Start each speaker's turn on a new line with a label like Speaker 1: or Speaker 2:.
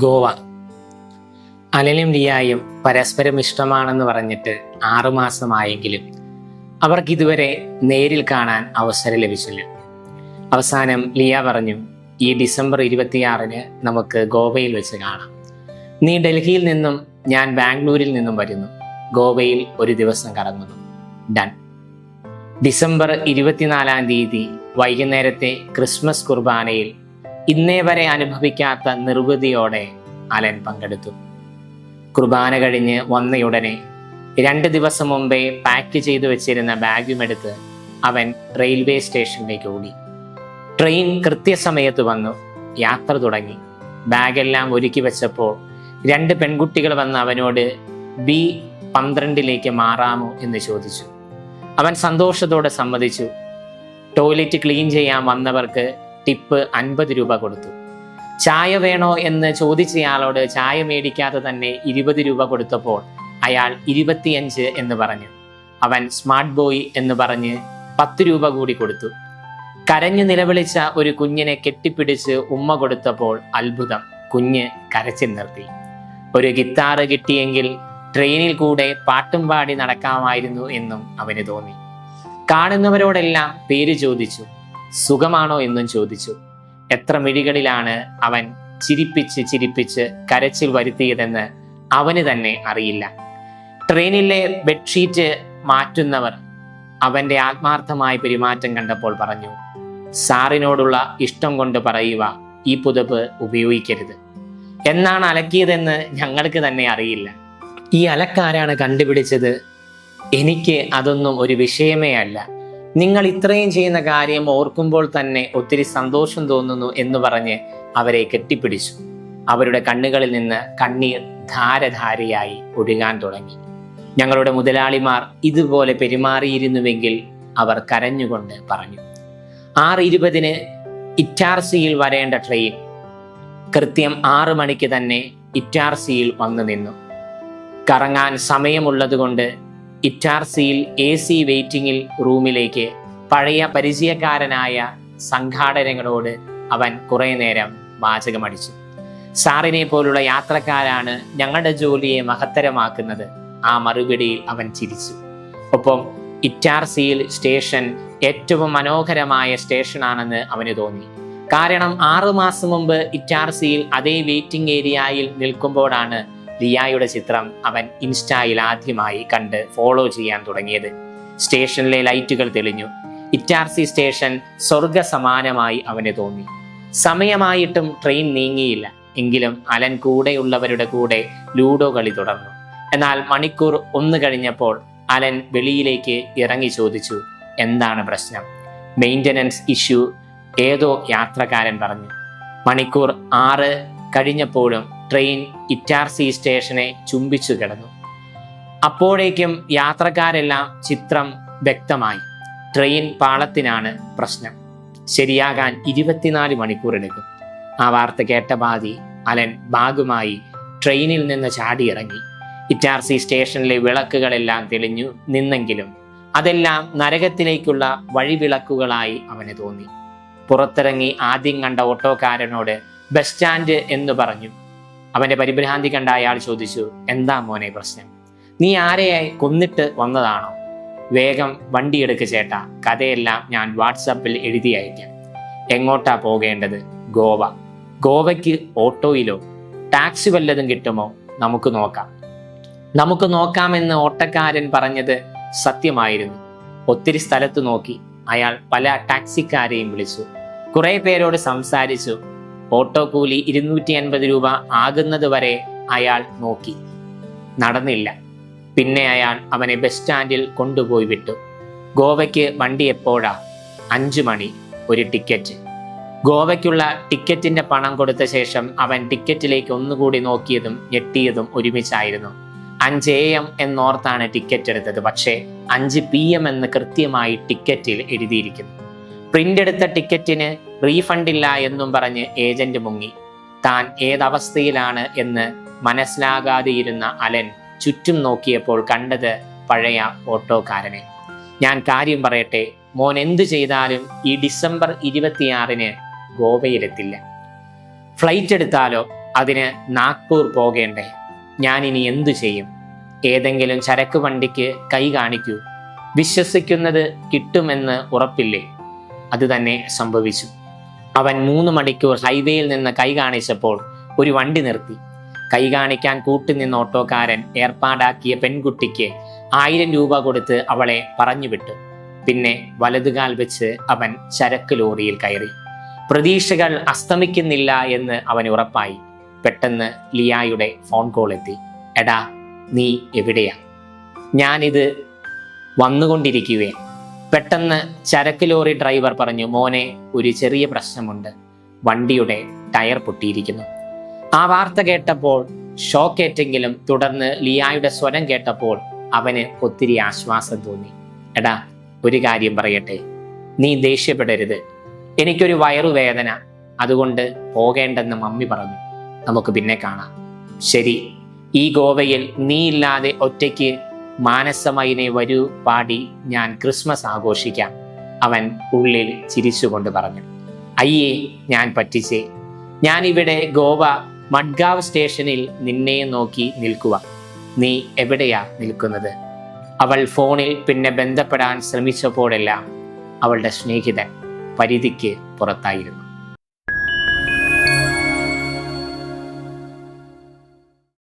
Speaker 1: ഗോവ. അലനും ലിയായും പരസ്പരം ഇഷ്ടമാണെന്ന് പറഞ്ഞിട്ട് 6 മാസമായെങ്കിലും അവർക്കിതുവരെ നേരിൽ കാണാൻ അവസരം ലഭിച്ചില്ല. അവസാനം ലിയ പറഞ്ഞു, ഈ ഡിസംബർ 26-ന് നമുക്ക് ഗോവയിൽ വെച്ച് കാണാം. നീ ഡൽഹിയിൽ നിന്നും, ഞാൻ ബാംഗ്ലൂരിൽ നിന്നും വരുന്നു. ഗോവയിൽ ഒരു ദിവസം കറങ്ങുന്നു. ഡൺ. ഡിസംബർ 24-ാം തീയതി വൈകുന്നേരത്തെ ക്രിസ്മസ് കുർബാനയിൽ ഇന്നേ വരെ അനുഭവിക്കാത്ത നിർവൃതിയോടെ അലൻ പങ്കെടുത്തു. കുർബാന കഴിഞ്ഞ് വന്നയുടനെ 2 ദിവസം മുമ്പേ പാക്ക് ചെയ്തു വെച്ചിരുന്ന ബാഗുമെടുത്ത് അവൻ റെയിൽവേ സ്റ്റേഷനിലേക്ക് ഓടി. ട്രെയിൻ കൃത്യസമയത്ത് വന്നു. യാത്ര തുടങ്ങി. ബാഗെല്ലാം ഒരുക്കി വെച്ചപ്പോൾ 2 പെൺകുട്ടികൾ വന്ന് അവനോട് B12 മാറാമോ എന്ന് ചോദിച്ചു. അവൻ സന്തോഷത്തോടെ സമ്മതിച്ചു. ടോയ്ലറ്റ് ക്ലീൻ ചെയ്യാൻ വന്നവർക്ക് ടിപ്പ് 50 രൂപ കൊടുത്തു. ചായ വേണോ എന്ന് ചോദിച്ചയാളോട് ചായ മേടിക്കാതെ തന്നെ 20 രൂപ കൊടുത്തപ്പോൾ അയാൾ 25 എന്ന് പറഞ്ഞു. അവൻ സ്മാർട്ട് ബോയ് എന്ന് പറഞ്ഞ് 10 രൂപ കൂടി കൊടുത്തു. കരഞ്ഞു നിലവിളിച്ച ഒരു കുഞ്ഞിനെ കെട്ടിപ്പിടിച്ച് ഉമ്മ കൊടുത്തപ്പോൾ അത്ഭുതം, കുഞ്ഞ് കരച്ചിൽ നിർത്തി. ഒരു ഗിത്താറ് കിട്ടിയെങ്കിൽ ട്രെയിനിൽ കൂടെ പാട്ടും പാടി നടക്കാമായിരുന്നു എന്നും അവന് തോന്നി. കാണുന്നവരോടെല്ലാം പേര് ചോദിച്ചു, സുഖമാണോ എന്നും ചോദിച്ചു. എത്ര മിഴികളിലാണ് അവൻ ചിരിപ്പിച്ച് കരച്ചിൽ വരുത്തിയതെന്ന് അവന് തന്നെ അറിയില്ല. ട്രെയിനിലെ ബെഡ്ഷീറ്റ് മാറ്റുന്നവർ അവന്റെ ആത്മാർത്ഥമായ പെരുമാറ്റം കണ്ടപ്പോൾ പറഞ്ഞു, സാറിനോടുള്ള ഇഷ്ടം കൊണ്ട് പറയുക, ഈ പുതപ്പ് ഉപയോഗിക്കരുത്. എന്നാണ് അലക്കിയതെന്ന് ഞങ്ങൾക്ക് തന്നെ അറിയില്ല. ഈ അലക്കാരാണ് കണ്ടുപിടിച്ചത്? എനിക്ക് അതൊന്നും ഒരു വിഷയമേ അല്ല. നിങ്ങൾ ഇത്രയും ചെയ്യുന്ന കാര്യം ഓർക്കുമ്പോൾ തന്നെ ഒത്തിരി സന്തോഷം തോന്നുന്നു എന്ന് പറഞ്ഞ് അവരെ കെട്ടിപ്പിടിച്ചു. അവരുടെ കണ്ണുകളിൽ നിന്ന് കണ്ണീർ ധാരധാരയായി ഒഴുകാൻ തുടങ്ങി. ഞങ്ങളുടെ മുതലാളിമാർ ഇതുപോലെ പെരുമാറിയിരുന്നുവെങ്കിൽ അവർ കരഞ്ഞുകൊണ്ട് പറഞ്ഞു. 6:20-ന് ഇറ്റാർസിയിൽ വരേണ്ട ട്രെയിൻ കൃത്യം 6 മണിക്ക് തന്നെ ഇറ്റാർസിയിൽ വന്നു നിന്നു. കറങ്ങാൻ സമയമുള്ളതുകൊണ്ട് ഇറ്റാർസിയിൽ AC വെയിറ്റിംഗിൽ റൂമിലേക്ക് പഴയ പരിചയക്കാരനായ സംഘാടകരോട് അവൻ കുറെ നേരം വാചകമടിച്ചു. സാറിനെ പോലുള്ള യാത്രക്കാരാണ് ഞങ്ങളുടെ ജോലിയെ മഹത്തരമാക്കുന്നത്. ആ മറുപടിയിൽ അവൻ ചിരിച്ചു. ഒപ്പം ഇറ്റാർസിയിൽ സ്റ്റേഷൻ ഏറ്റവും മനോഹരമായ സ്റ്റേഷനാണെന്ന് അവന് തോന്നി. കാരണം 6 മാസം മുമ്പ് ഇറ്റാർസിയിൽ അതേ വെയിറ്റിംഗ് ഏരിയയിൽ നിൽക്കുമ്പോഴാണ് ലിയായുടെ ചിത്രം അവൻ ഇൻസ്റ്റയിൽ ആദ്യമായി കണ്ട് ഫോളോ ചെയ്യാൻ തുടങ്ങിയത്. സ്റ്റേഷനിലെ ലൈറ്റുകൾ തെളിഞ്ഞു. ഇറ്റാർസി സ്റ്റേഷൻ സ്വർഗ സമാനമായി അവന് തോന്നി. സമയമായിട്ടും ട്രെയിൻ നീങ്ങിയില്ല. എങ്കിലും അലൻ കൂടെയുള്ളവരുടെ കൂടെ ലൂഡോ കളി തുടർന്നു. എന്നാൽ മണിക്കൂർ 1 കഴിഞ്ഞപ്പോൾ അലൻ വെളിയിലേക്ക് ഇറങ്ങി ചോദിച്ചു, എന്താണ് പ്രശ്നം? മെയിൻ്റനൻസ് ഇഷ്യൂ, ഏതോ യാത്രക്കാരൻ പറഞ്ഞു. മണിക്കൂർ 6 കഴിഞ്ഞപ്പോഴും ട്രെയിൻ ഇറ്റാർസി സ്റ്റേഷനെ ചുംബിച്ചു കിടന്നു. അപ്പോഴേക്കും യാത്രക്കാരെല്ലാം ചിത്രം വ്യക്തമായി. ട്രെയിൻ പാളത്തിനാണ് പ്രശ്നം. ശരിയാകാൻ 24 മണിക്കൂർ എടുക്കും. ആ വാർത്ത കേട്ട പാതി അലൻ ബാഗുമായി ട്രെയിനിൽ നിന്ന് ചാടിയിറങ്ങി. ഇറ്റാർസി സ്റ്റേഷനിലെ വിളക്കുകളെല്ലാം തെളിഞ്ഞു നിന്നെങ്കിലും അതെല്ലാം നരകത്തിലേക്കുള്ള വഴിവിളക്കുകളായി അവന് തോന്നി. പുറത്തിറങ്ങി ആദ്യം കണ്ട ഓട്ടോക്കാരനോട് ബസ് സ്റ്റാൻഡ് എന്ന് പറഞ്ഞു. അവന്റെ പരിഭ്രാന്തി കണ്ട അയാൾ ചോദിച്ചു, എന്താ മോനെ പ്രശ്നം? നീ ആരെയായി കൊന്നിട്ട് വന്നതാണോ? വേഗം വണ്ടിയെടുക്ക് ചേട്ടാ, കഥയെല്ലാം ഞാൻ വാട്സാപ്പിൽ എഴുതി അയക്കാം. എങ്ങോട്ടാ പോകേണ്ടത്? ഗോവ. ഗോവയ്ക്ക് ഓട്ടോയിലോ? ടാക്സി വല്ലതും കിട്ടുമോ? നമുക്ക് നോക്കാമെന്ന് ഓട്ടക്കാരൻ പറഞ്ഞത് സത്യമായിരുന്നു. ഒത്തിരി സ്ഥലത്ത് നോക്കി. അയാൾ പല ടാക്സിക്കാരെയും വിളിച്ചു. കുറെ പേരോട് സംസാരിച്ചു. ഓട്ടോ കൂലി 250 രൂപ ആകുന്നത് വരെ അയാൾ നോക്കി. നടന്നില്ല. പിന്നെ അയാൾ അവനെ ബസ് സ്റ്റാൻഡിൽ കൊണ്ടുപോയി വിട്ടു. ഗോവയ്ക്ക് വണ്ടി എപ്പോഴാ? 5 മണി. ഒരു ടിക്കറ്റ്. ഗോവയ്ക്കുള്ള ടിക്കറ്റിന്റെ പണം കൊടുത്ത ശേഷം അവൻ ടിക്കറ്റിലേക്ക് ഒന്നുകൂടി നോക്കിയതും ഞെട്ടിയതും ഒരുമിച്ചായിരുന്നു. 5 AM എന്നോർത്താണ് ടിക്കറ്റ് എടുത്തത്. പക്ഷേ 5 PM എന്ന് കൃത്യമായി ടിക്കറ്റിൽ എഴുതിയിരിക്കുന്നു. പ്രിന്റ് എടുത്ത ടിക്കറ്റിന് റീഫണ്ട് ഇല്ല എന്നും പറഞ്ഞ് ഏജന്റ് മുങ്ങി. താൻ ഏതവസ്ഥയിലാണ് എന്ന് മനസ്സിലാകാതെയിരുന്ന അലൻ ചുറ്റും നോക്കിയപ്പോൾ കണ്ടത് പഴയ ഓട്ടോക്കാരനെ. ഞാൻ കാര്യം പറയട്ടെ, മോൻ എന്തു ചെയ്താലും ഈ ഡിസംബർ 26-ന് ഗോവയിലെത്തില്ല. ഫ്ലൈറ്റ് എടുത്താലോ? അതിന് നാഗ്പൂർ പോകേണ്ടേ? ഞാൻ ഇനി എന്തു ചെയ്യും? ഏതെങ്കിലും ചരക്ക് വണ്ടിക്ക് കൈ കാണിക്കൂ. വിശ്വസിക്കുന്നത് കിട്ടുമെന്ന് ഉറപ്പില്ലേ? അത് തന്നെ സംഭവിച്ചു. അവൻ 3 മണിക്കൂർ ഹൈവേയിൽ നിന്ന് കൈ കാണിച്ചപ്പോൾ ഒരു വണ്ടി നിർത്തി. കൈ കാണിക്കാൻ കൂട്ടുനിന്ന ഓട്ടോക്കാരൻ ഏർപ്പാടാക്കിയ പെൺകുട്ടിക്ക് 1000 രൂപ കൊടുത്ത് അവളെ പറഞ്ഞുവിട്ടു. പിന്നെ വലതുകാൽ വെച്ച് അവൻ ചരക്ക് ലോറിയിൽ കയറി. പ്രതീക്ഷകൾ അസ്തമിക്കുന്നില്ല എന്ന് അവന് ഉറപ്പായി. പെട്ടെന്ന് ലിയായുടെ ഫോൺ കോൾ എത്തി. എടാ, നീ എവിടെയാ? ഞാനിത് വന്നുകൊണ്ടിരിക്കുവേ. പെട്ടെന്ന് ചരക്ക് ലോറി ഡ്രൈവർ പറഞ്ഞു, മോനെ, ഒരു ചെറിയ പ്രശ്നമുണ്ട്. വണ്ടിയുടെ ടയർ പൊട്ടിയിരിക്കുന്നു. ആ വാർത്ത കേട്ടപ്പോൾ ഷോക്കേറ്റെങ്കിലും തുടർന്ന് ലിയായുടെ സ്വരം കേട്ടപ്പോൾ അവന് ഒത്തിരി ആശ്വാസം തോന്നി. എടാ, ഒരു കാര്യം പറയട്ടെ, നീ ദേഷ്യപ്പെടരുത്. എനിക്കൊരു വയറുവേദന, അതുകൊണ്ട് പോകേണ്ടെന്ന് മമ്മി പറഞ്ഞു. നമുക്ക് പിന്നെ കാണാം. ശരി, ഈ ഗോവയിൽ നീ ഇല്ലാതെ ഒറ്റയ്ക്ക് മാനസമയിനെ വരൂ പാടി ഞാൻ ക്രിസ്മസ് ആഘോഷിക്കാം. അവൻ ഉള്ളിൽ ചിരിച്ചുകൊണ്ട് പറഞ്ഞു. അയ്യേ, ഞാൻ പറ്റിച്ചേ. ഞാനിവിടെ ഗോവ മഡ്ഗാവ് സ്റ്റേഷനിൽ നിന്നെ നോക്കി നിൽക്കുക. നീ എവിടെയാ നിൽക്കുന്നത്? അവൾ ഫോണിൽ പിന്നെ ബന്ധപ്പെടാൻ ശ്രമിച്ചപ്പോഴെല്ലാം അവളുടെ സ്നേഹിതൻ പരിധിക്ക് പുറത്തായിരുന്നു.